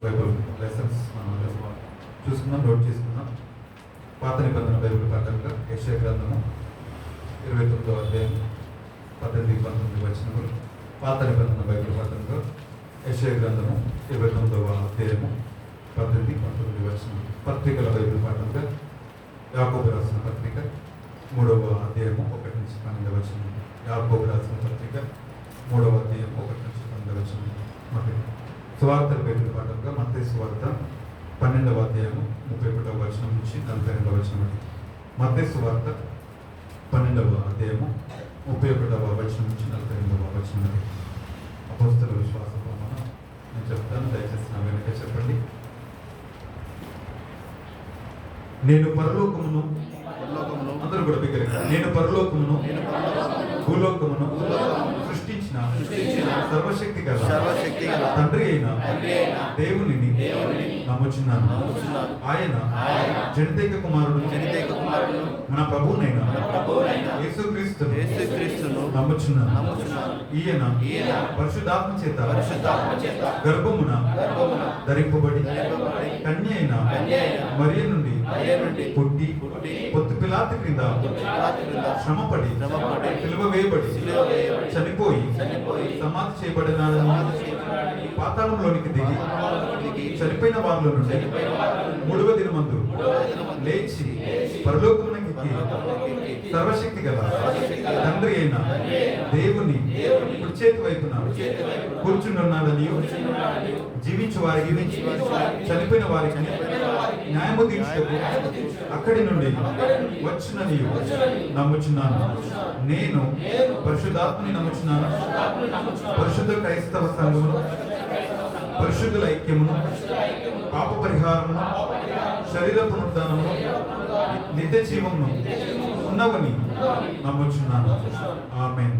Bible lessons మనం చూసుకుందాం, note చేసుకుందాం. పాత నిబంధన బైబుల్ ప్రకారంగా యెషయా గ్రంథము 29వ అధ్యాయం 18-19 వచనములు. పాత నిబంధన బైబుల్ ప్రకారంగా యెషయా గ్రంథము 29వ అధ్యాయము 18-19 వచనములు. పత్రికల బైబుల్ ప్రకారంగా యాకోబు రాసిన పత్రిక 3వ అధ్యాయము 1-12 వచనములు. యాకోబు రాసిన పత్రిక 3వ అధ్యాయం 1-12 వచనములు. సువార్తల బైబిల్ పాఠంగా మత్తయి సువార్త 12వ అధ్యాయము 31వ వచనం నుంచి 42వ వచనం. మత్తయి సువార్త 12వ అధ్యాయము 31వ వచనం నుంచి 42వ వచనం. అపోస్తలుల విశ్వాస ప్రమాణం నేను చెప్తాను, దయచేసి నా వెనక చెప్పండి. నేను పరలోకమును, అందరూ కూడా బిగ్గరగా, నేను పరలోకమును భూలోకమును సృష్టించిన సర్వశక్తి గల తండ్రి అయిన దేవునిని నమ్ముచున్నాను. ఆయన జనితైక కుమారుడు మన ప్రభువునైన యేసుక్రీస్తును నమ్ముచున్నాను. ఈయన పరిశుద్ధాత్మ చేత గర్భమున ధరింపబడి కన్య అయిన మరియ నుండి పుట్టి పొత్తు పిలాతు క్రింద శ్రమపడి సిలువ వేయబడి చనిపోయి సమాధి చేయబడినాడని పాతాళంలోనికి దిగి చనిపోయిన వారిలో నుండి 3వ దినమందు లేచి పరలోకమునకెక్కి సర్వశక్తి గల తండ్రి అయిన దేవుని కుడి చేతి వైపున కూర్చుండున్నాడని జీవించు వారికి చనిపోయిన వారికి న్యాయము తీర్చుటకు అక్కడి నుండి వచ్చినని నమ్ముచున్నాను. నేను పరిశుద్ధాత్మని నమ్ముచున్నాను. పరిశుద్ధ క్రైస్తవ సంఘమును, పరిశుద్ధుల ఐక్యమును, పాప పరిహారమును, శరీర పునరుద్ధానమును, నిత్య జీవమును ఉన్నవని నమ్ముచున్నాను. ఆమేన్.